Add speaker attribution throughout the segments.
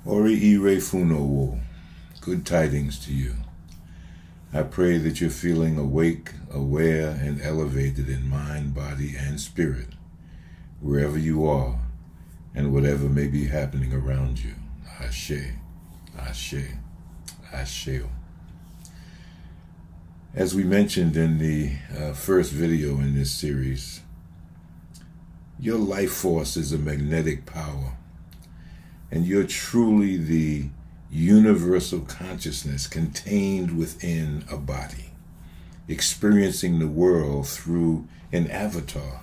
Speaker 1: Oriire funo, good tidings to you. I pray that you're feeling awake, aware, and elevated in mind, body, and spirit, wherever you are, and whatever may be happening around you. Ashe, Ashe, Asheo. As we mentioned in the first video in this series, your life force is a magnetic power, and you're truly the universal consciousness contained within a body, experiencing the world through an avatar.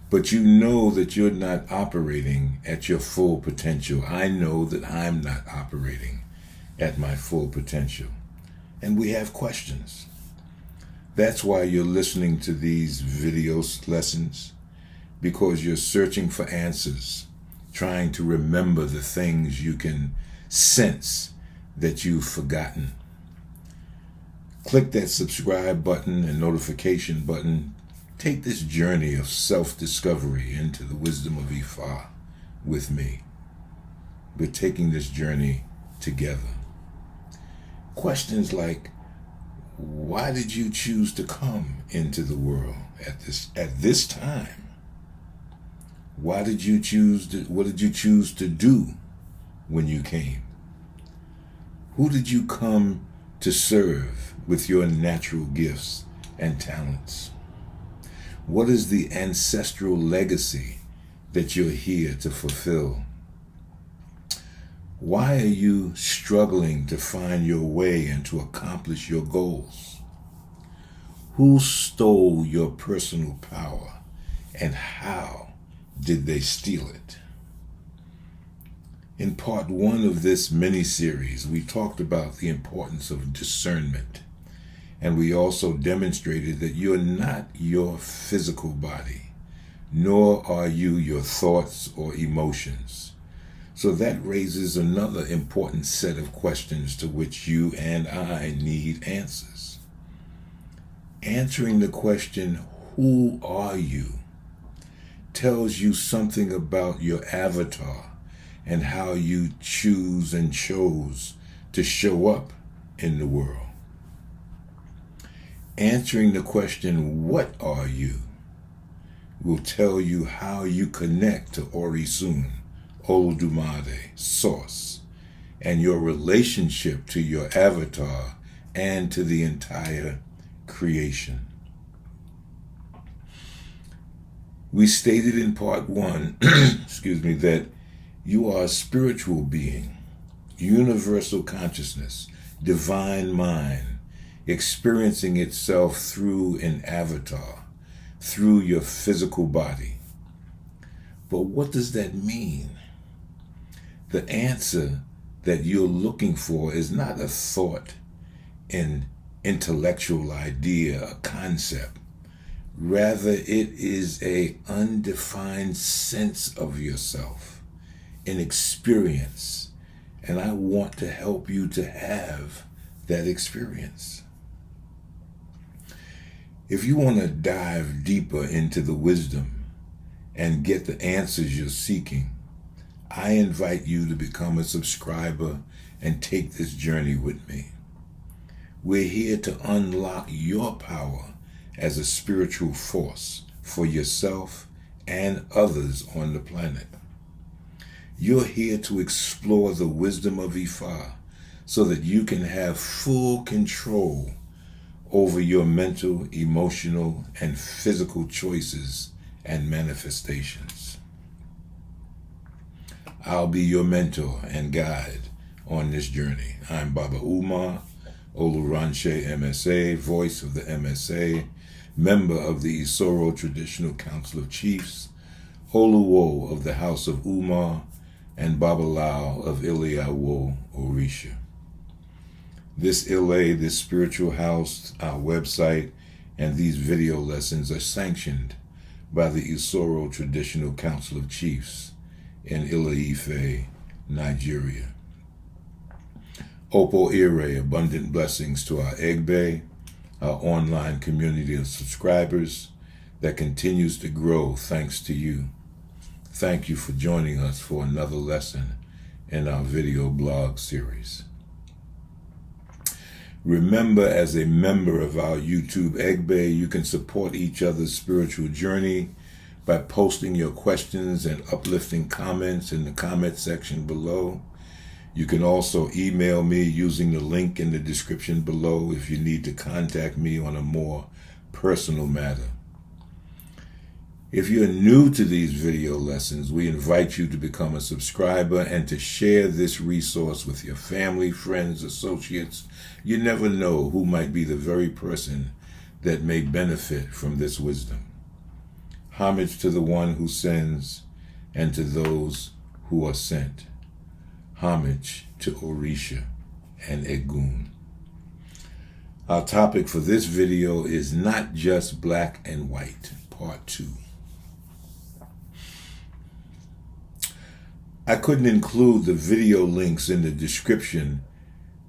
Speaker 1: But you know that you're not operating at your full potential. I know that I'm not operating at my full potential. And we have questions. That's why you're listening to these video lessons, because you're searching for answers, trying to remember the things you can sense that you've forgotten. Click that subscribe button and notification button. Take this journey of self-discovery into the wisdom of Ifa with me. We're taking this journey together. Questions like, why did you choose to come into the world at this time? What did you choose to do when you came? Who did you come to serve with your natural gifts and talents? What is the ancestral legacy that you're here to fulfill? Why are you struggling to find your way and to accomplish your goals? Who stole your personal power, and how did they steal it? In part 1 of this mini-series, we talked about the importance of discernment, and we also demonstrated that you're not your physical body, nor are you your thoughts or emotions. So that raises another important set of questions to which you and I need answers. Answering the question, who are you, tells you something about your avatar and how you choose and chose to show up in the world. Answering the question, what are you, will tell you how you connect to Orisa, Olofi-dumare, Source, and your relationship to your avatar and to the entire creation. We stated in part 1, that you are a spiritual being, universal consciousness, divine mind, experiencing itself through an avatar, through your physical body. But what does that mean? The answer that you're looking for is not a thought, an intellectual idea, a concept. Rather, it is an undefined sense of yourself, an experience, and I want to help you to have that experience. If you want to dive deeper into the wisdom and get the answers you're seeking, I invite you to become a subscriber and take this journey with me. We're here to unlock your power as a spiritual force for yourself and others on the planet. You're here to explore the wisdom of Ifa so that you can have full control over your mental, emotional, and physical choices and manifestations. I'll be your mentor and guide on this journey. I'm Baba Umar, Oluranse Emese, voice of the MSA, member of the Isoro Traditional Council of Chiefs, Oluwo of the House of Umar, and Babalao of Ile-Ife, Orisa. This Ile, this spiritual house, our website, and these video lessons are sanctioned by the Isoro Traditional Council of Chiefs in Ile-Ife, Nigeria. Oriire, abundant blessings to our Egbe, our online community of subscribers that continues to grow thanks to you. Thank you for joining us for another lesson in our video blog series. Remember, as a member of our YouTube Egg Bay, you can support each other's spiritual journey by posting your questions and uplifting comments in the comment section below. You can also email me using the link in the description below if you need to contact me on a more personal matter. If you're new to these video lessons, we invite you to become a subscriber and to share this resource with your family, friends, associates. You never know who might be the very person that may benefit from this wisdom. Homage to the one who sends and to those who are sent. Homage to Orisa and Egun. Our topic for this video is Not Just Black and White, Part 2. I couldn't include the video links in the description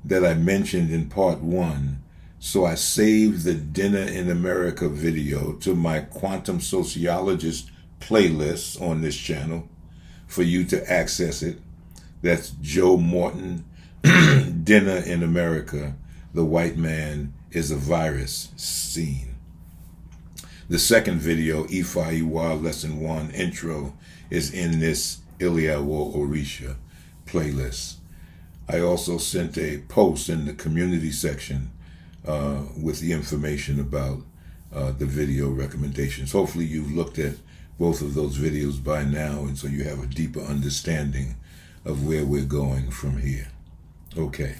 Speaker 1: that I mentioned in Part 1, so I saved the Dinner in America video to my Quantum Sociologist playlist on this channel for you to access it. That's Joe Morton, Dinner in America, The White Man is a Virus Scene. The second video, Ifa Lesson 1 Intro, is in this Ile-Ife Orisa playlist. I also sent a post in the community section with the information about the video recommendations. Hopefully you've looked at both of those videos by now, and so you have a deeper understanding of where we're going from here. Okay,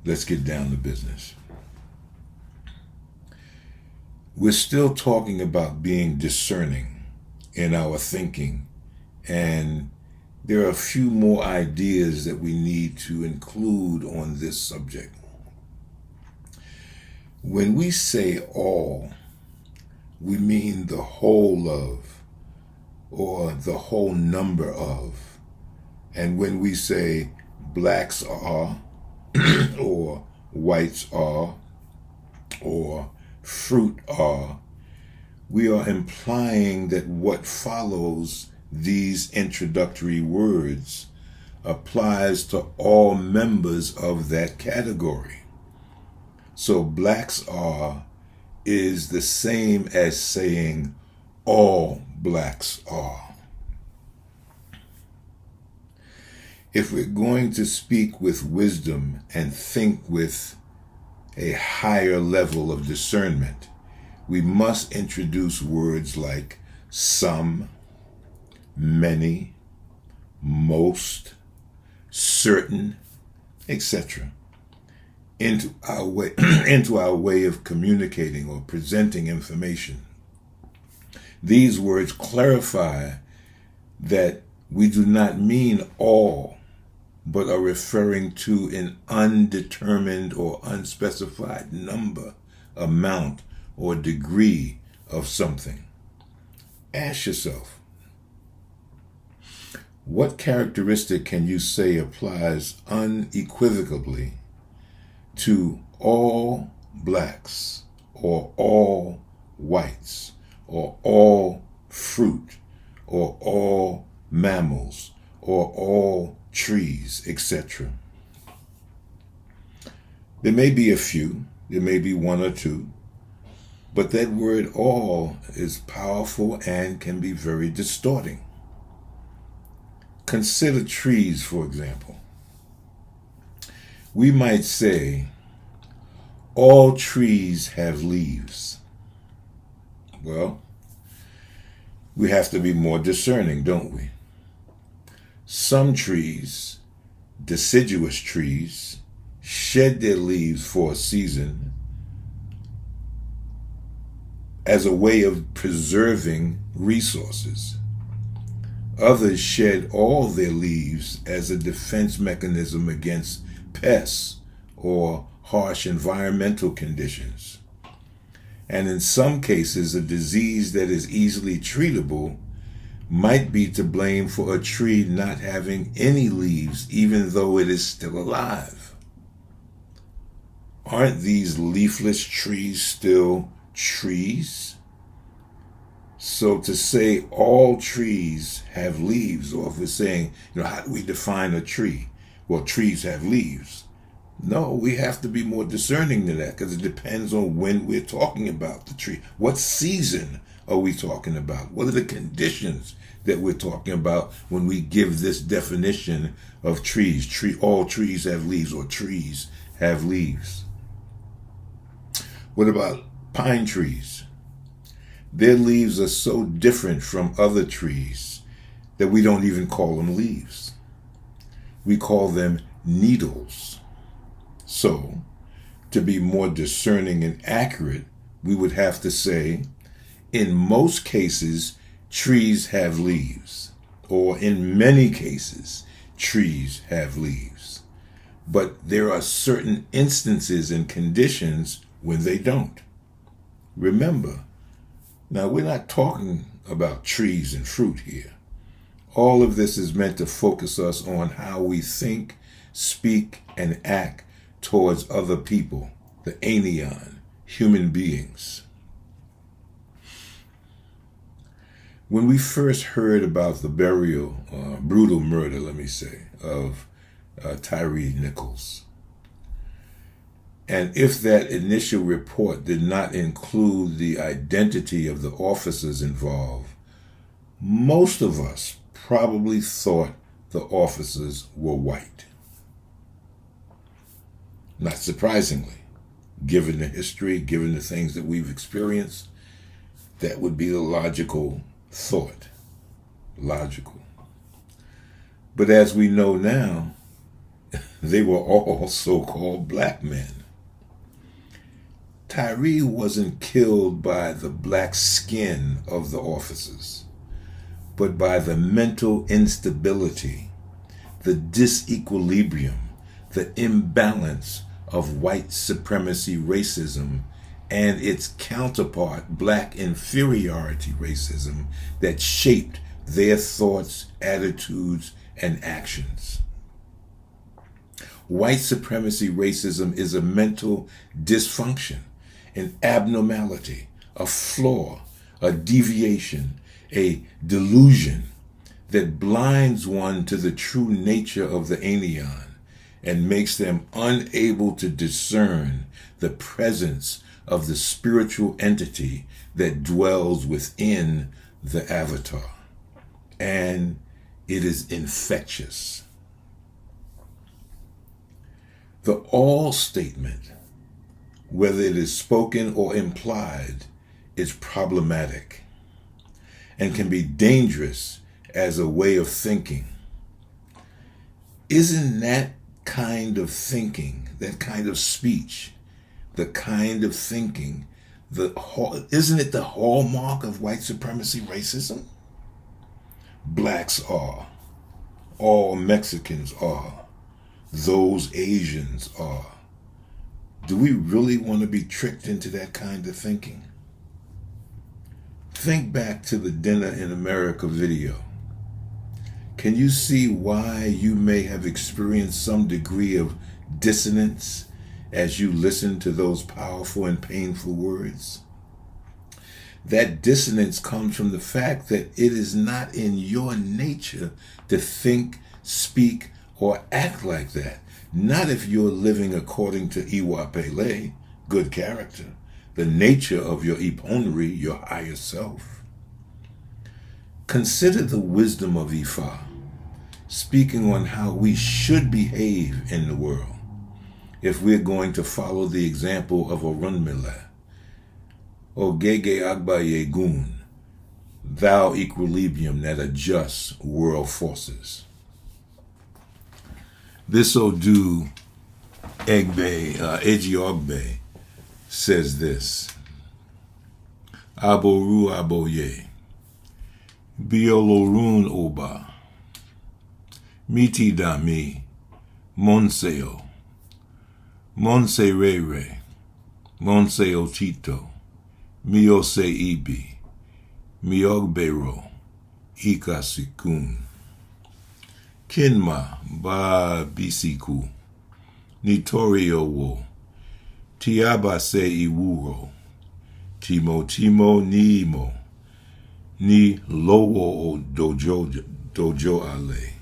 Speaker 1: let's get down to business. We're still talking about being discerning in our thinking, and there are a few more ideas that we need to include on this subject. When we say all, we mean the whole of, or the whole number of. And when we say blacks are, or whites are, or fruit are, we are implying that what follows these introductory words applies to all members of that category. So blacks are is the same as saying all blacks are. If we're going to speak with wisdom and think with a higher level of discernment, we must introduce words like some, many, most, certain, etc. into our way of communicating or presenting information. These words clarify that we do not mean all, but are referring to an undetermined or unspecified number, amount, or degree of something. Ask yourself, what characteristic can you say applies unequivocally to all blacks, or all whites, or all fruit, or all mammals, or all trees, etc.? There may be a few, there may be one or two, but that word all is powerful and can be very distorting. Consider trees, for example. We might say, all trees have leaves. Well, we have to be more discerning, don't we? Some trees, deciduous trees, shed their leaves for a season as a way of preserving resources. Others shed all their leaves as a defense mechanism against pests or harsh environmental conditions. And in some cases, a disease that is easily treatable might be to blame for a tree not having any leaves, even though it is still alive. Aren't these leafless trees still trees? So to say all trees have leaves, or if we're saying, how do we define a tree? Well, trees have leaves. No, we have to be more discerning than that, because it depends on when we're talking about the tree. What season are we talking about? What are the conditions that we're talking about when we give this definition of trees? All trees have leaves, or trees have leaves. What about pine trees? Their leaves are so different from other trees that we don't even call them leaves. We call them needles. So, to be more discerning and accurate, we would have to say, in most cases, trees have leaves. Or in many cases, trees have leaves. But there are certain instances and conditions when they don't. Remember, now we're not talking about trees and fruit here. All of this is meant to focus us on how we think, speak, and act towards other people, the Aeneon, human beings. When we first heard about the brutal murder, of Tyree Nichols, and if that initial report did not include the identity of the officers involved, most of us probably thought the officers were white. Not surprisingly, given the history, given the things that we've experienced, that would be the logical thought. Logical. But as we know now, they were all so-called black men. Tyree wasn't killed by the black skin of the officers, but by the mental instability, the disequilibrium, the imbalance of white supremacy racism and its counterpart, black inferiority racism, that shaped their thoughts, attitudes, and actions. White supremacy racism is a mental dysfunction, an abnormality, a flaw, a deviation, a delusion that blinds one to the true nature of the Aeneon and makes them unable to discern the presence of the spiritual entity that dwells within the avatar. And it is infectious. The all statement, whether it is spoken or implied, is problematic and can be dangerous as a way of thinking. Isn't that kind of thinking, that kind of speech, the kind of thinking, isn't it the hallmark of white supremacy racism? Blacks are, all Mexicans are, those Asians are. Do we really want to be tricked into that kind of thinking? Think back to the Dinner in America video. Can you see why you may have experienced some degree of dissonance as you listen to those powerful and painful words? That dissonance comes from the fact that it is not in your nature to think, speak, or act like that. Not if you're living according to Iwa Pele, good character, the nature of your Iponri, your higher self. Consider the wisdom of Ifa, speaking on how we should behave in the world if we're going to follow the example of Orunmila, Ogege Agba Yegun, thou equilibrium that adjusts world forces. This Odu Ejiogbe says this: Aboru Aboye, Biolorun Oba, Miti Dami, Monseo, Monse Rere, Monse Otito, Miose Ibi, Miogbero, Ikasikun, Kinma Ba Bisiku, Nitorio Wo, Tiaba Se Iwuro, Timo Nimo, Ni lowo o dojo ale.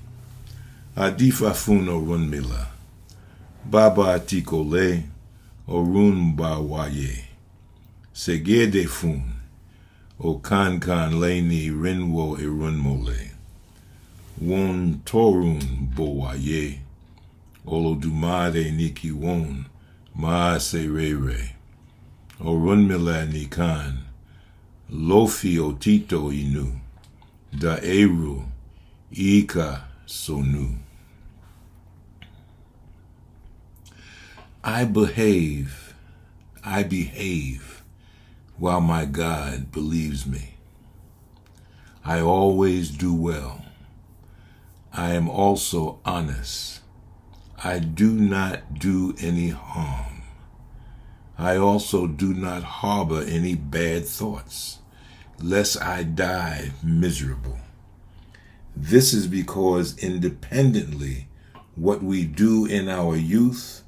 Speaker 1: Adifa funo runmila. Baba atikole orun bawaye. Segede fun. O kan leni rinwo irunmole. Won torun bowaye. Olodumare niki won. Ma serere. Orunmila nikan. Lofi otito inu. Da eru. Ika sonu. I behave while my God believes me. I always do well. I am also honest. I do not do any harm. I also do not harbor any bad thoughts, lest I die miserable. This is because independently, what we do in our youth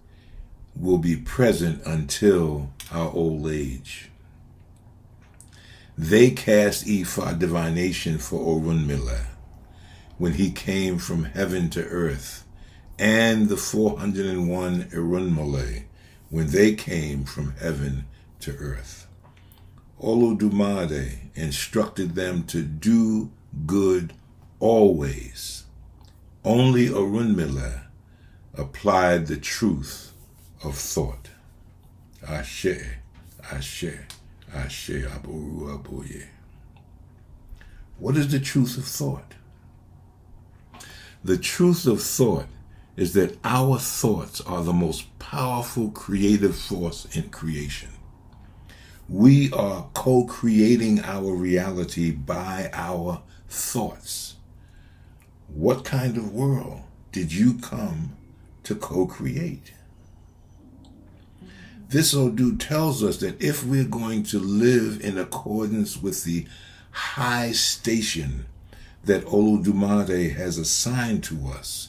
Speaker 1: will be present until our old age. They cast Ifa divination for Orunmila when he came from heaven to earth, and the 401 Irunmole when they came from heaven to earth. Olofi-dumare instructed them to do good always. Only Orunmila applied the truth of thought. Ashe, Ashe, Ashe, Aboru, Aboye. What is the truth of thought? The truth of thought is that our thoughts are the most powerful creative force in creation. We are co-creating our reality by our thoughts. What kind of world did you come to co-create? This Odu tells us that if we're going to live in accordance with the high station that Olofi-dumare has assigned to us,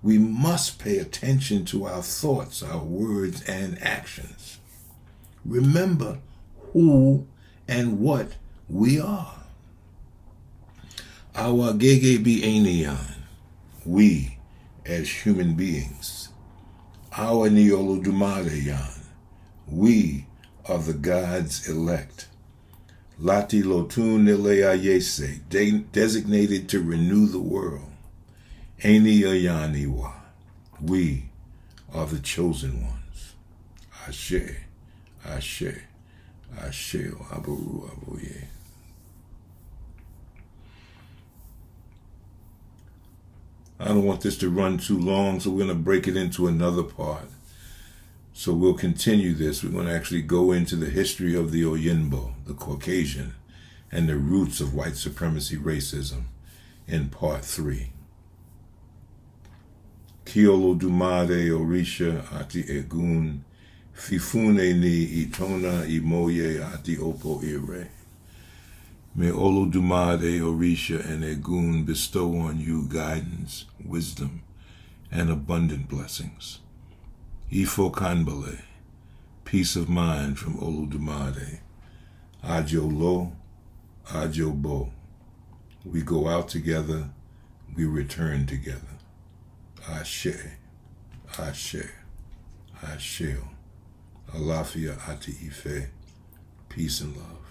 Speaker 1: we must pay attention to our thoughts, our words, and actions. Remember who and what we are. Our Gege Eniyan, we as human beings. Our Ni Olofi-dumare Yan, we are the God's elect. Lati Lotun Ile-Ife, designated to renew the world. Eni Ayaniwa, we are the chosen ones. Ashe, Ashe, Ashe, Aboru, Aboye. I don't want this to run too long, so we're going to break it into another part. So we'll continue this. We're going to actually go into the history of the Oyinbo, the Caucasian, and the roots of white supremacy racism in part 3. Ki Olo-dumare Orisha ati egun, fifune ni itona imoye ati opo ire. May Olo-dumare Orisha and Egun bestow on you guidance, wisdom, and abundant blessings. Ifo kanbale, peace of mind from Olo-dumare. Ajo lo, ajo bo. We go out together, we return together. Ashe, Ashe, Asheo. Alafia ati Ife. Peace and love.